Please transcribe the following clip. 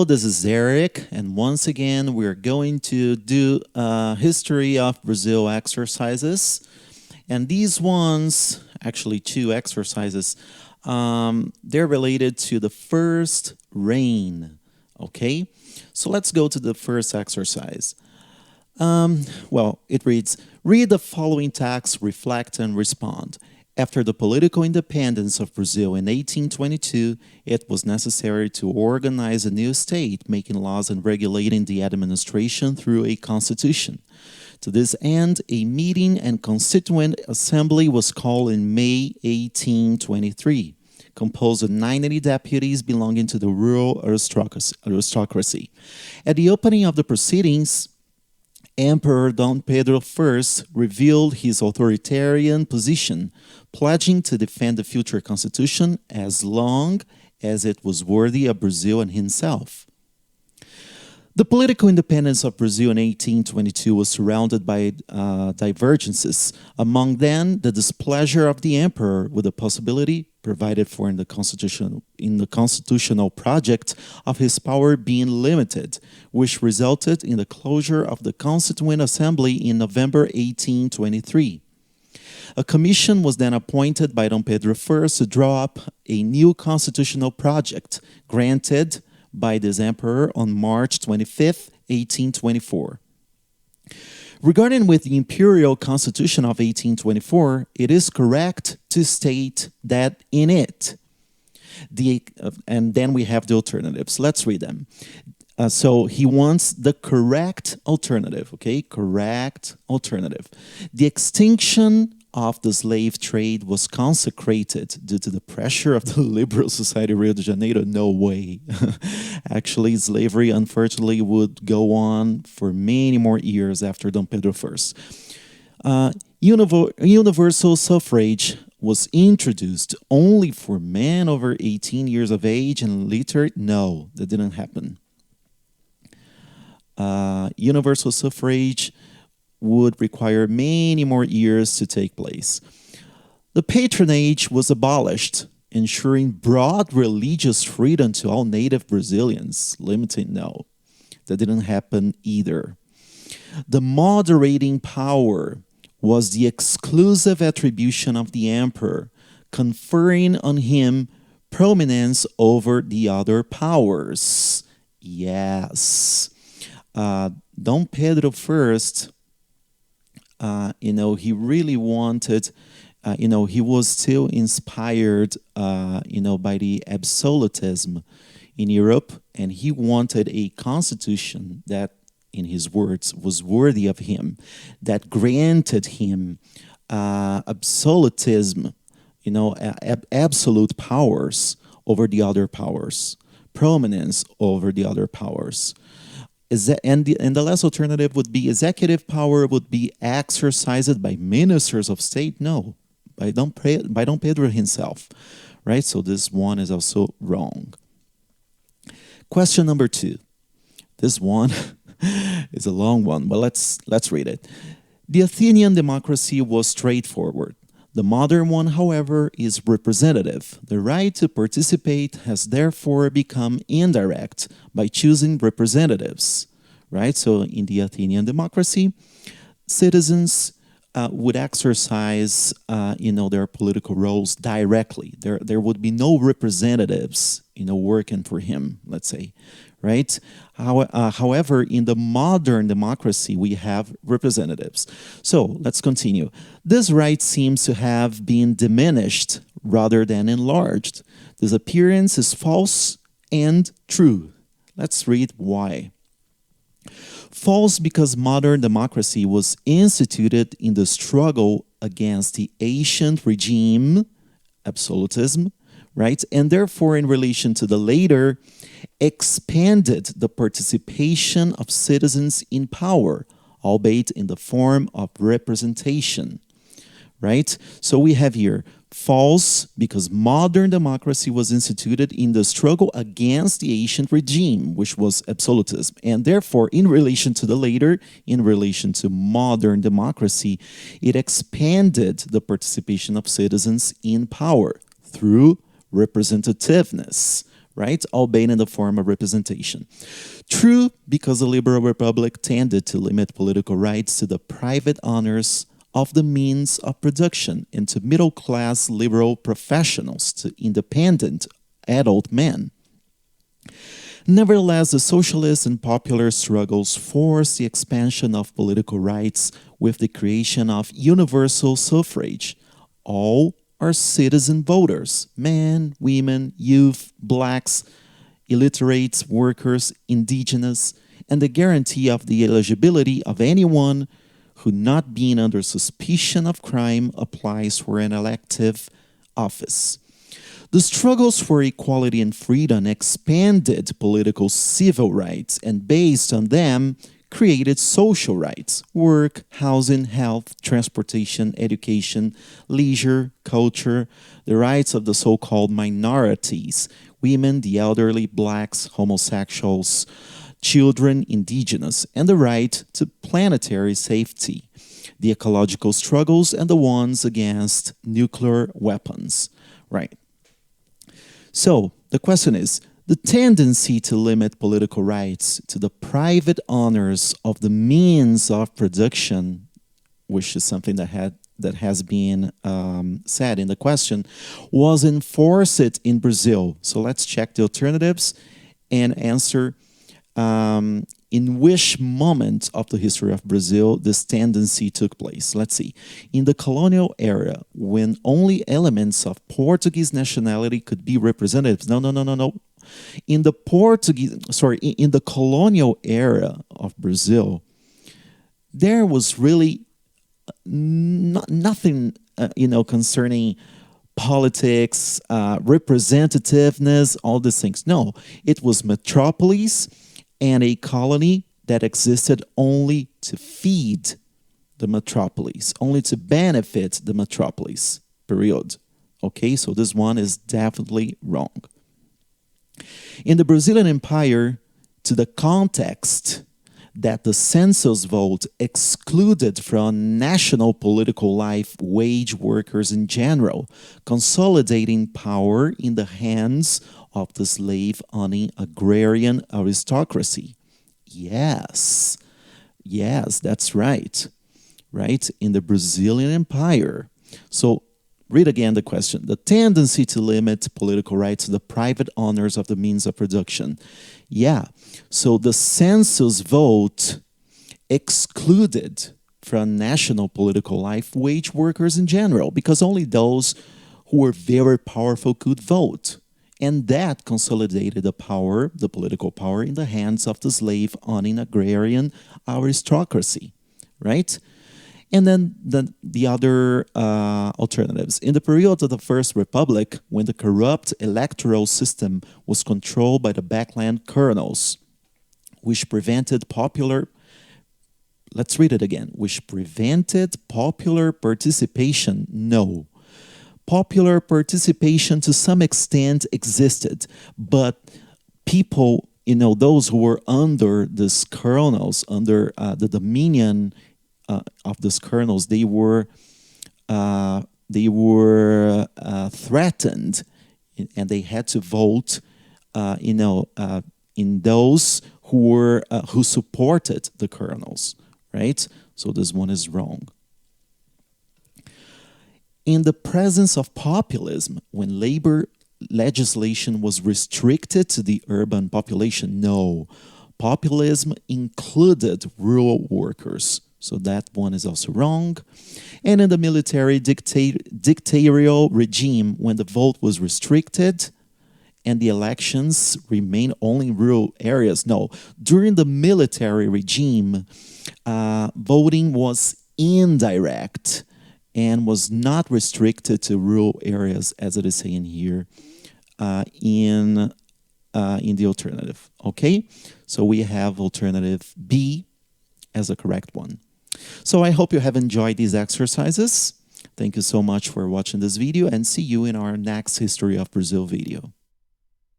Hello, this is Eric, and once again, we're going to do a history of Brazil exercises. And these ones, actually two exercises, they're related to the first rain. Okay, so let's go to the first exercise. Well, it reads, read the following text, reflect and respond. After the political independence of Brazil in 1822, it was necessary to organize a new state, making laws and regulating the administration through a constitution. To this end, a meeting and constituent assembly was called in May 1823, composed of 90 deputies belonging to the rural aristocracy. At the opening of the proceedings, Emperor Dom Pedro I revealed his authoritarian position, pledging to defend the future constitution as long as it was worthy of Brazil and himself. The political independence of Brazil in 1822 was surrounded by divergences. Among them, the displeasure of the emperor with the possibility, provided for in the constitutional project, of his power being limited, which resulted in the closure of the Constituent Assembly in November 1823. A commission was then appointed by Dom Pedro I to draw up a new constitutional project, granted by this emperor on March 25, 1824. Regarding with the Imperial Constitution of 1824, it is correct to state that in it, and then we have the alternatives. Let's read them. So he wants the correct alternative, okay? Correct alternative. The extinction of the slave trade was consecrated due to the pressure of the liberal society of Rio de Janeiro. No way. Actually, slavery, unfortunately, would go on for many more years after Dom Pedro I. Universal suffrage was introduced only for men over 18 years of age and literate. No, that didn't happen. Universal suffrage would require many more years to take place. The patronage was abolished, ensuring broad religious freedom to all native Brazilians. Limiting, no, that didn't happen either. The moderating power was the exclusive attribution of the emperor, conferring on him prominence over the other powers. Yes. Dom Pedro I, he really wanted, he was still inspired, by the absolutism in Europe, and he wanted a constitution that, in his words, was worthy of him, that granted him absolutism, absolute powers over the other powers, prominence over the other powers. And the last alternative would be executive power would be exercised by ministers of state. No, by Dom Pedro himself, right? So this one is also wrong. Question number 2. This one is a long one, but let's read it. The Athenian democracy was straightforward. The modern one, however, is representative. The right to participate has therefore become indirect by choosing representatives, right? So in the Athenian democracy, citizens would exercise, their political roles directly. There would be no representatives, working for him, let's say, right? However, in the modern democracy, we have representatives. So let's continue. This right seems to have been diminished rather than enlarged. This appearance is false and true. Let's read why. False because modern democracy was instituted in the struggle against the ancient regime, absolutism, right? And therefore, in relation to the later, expanded the participation of citizens in power, albeit in the form of representation, right? So we have here false because modern democracy was instituted in the struggle against the ancient regime, which was absolutism. And therefore, in relation to the later, in relation to modern democracy, it expanded the participation of citizens in power through representativeness, right? Albeit in the form of representation. True, because the liberal republic tended to limit political rights to the private owners of the means of production and to middle-class liberal professionals, to independent adult men. Nevertheless, the socialist and popular struggles forced the expansion of political rights with the creation of universal suffrage. All are citizen voters: men, women, youth, blacks, illiterates, workers, indigenous, and the guarantee of the eligibility of anyone who, not being under suspicion of crime, applies for an elective office. The struggles for equality and freedom expanded political civil rights and, based on them, created social rights: work, housing, health, transportation, education, leisure, culture, the rights of the so-called minorities: women, the elderly, blacks, homosexuals, children, indigenous, and the right to planetary safety, the ecological struggles, and the ones against nuclear weapons. Right. So the question is, the tendency to limit political rights to the private owners of the means of production, which is something that has been said in the question, was enforced in Brazil. So let's check the alternatives and answer in which moment of the history of Brazil this tendency took place. Let's see. In the colonial era, when only elements of Portuguese nationality could be representatives. No. In the colonial era of Brazil, there was really nothing, concerning politics, representativeness, all these things. No, it was metropolis and a colony that existed only to feed the metropolis, only to benefit the metropolis, period. Okay, so this one is definitely wrong. In the Brazilian Empire, to the context that the census vote excluded from national political life wage workers in general, consolidating power in the hands of the slave-owning agrarian aristocracy. Yes, that's right. Right, in the Brazilian Empire. So read again the question. The tendency to limit political rights to the private owners of the means of production. Yeah, so the census vote excluded from national political life wage workers in general, because only those who were very powerful could vote. And that consolidated the power, the political power, in the hands of the slave-owning agrarian aristocracy, right? And then the other alternatives. In the period of the First Republic, when the corrupt electoral system was controlled by the backland colonels, which prevented popular, let's read it again, which prevented popular participation, no. Popular participation to some extent existed, but people, those who were under these colonels, under the dominion of these colonels, they were threatened, and they had to vote, in those who supported the colonels, right? So this one is wrong. In the presence of populism, when labor legislation was restricted to the urban population, no. Populism included rural workers. So that one is also wrong. And in the military dictatorial regime, when the vote was restricted and the elections remained only in rural areas, no. During the military regime, voting was indirect and was not restricted to rural areas, as it is saying here in the alternative. Okay, so we have alternative B as a correct one. So I hope you have enjoyed these exercises. Thank you so much for watching this video, and see you in our next History of Brazil video.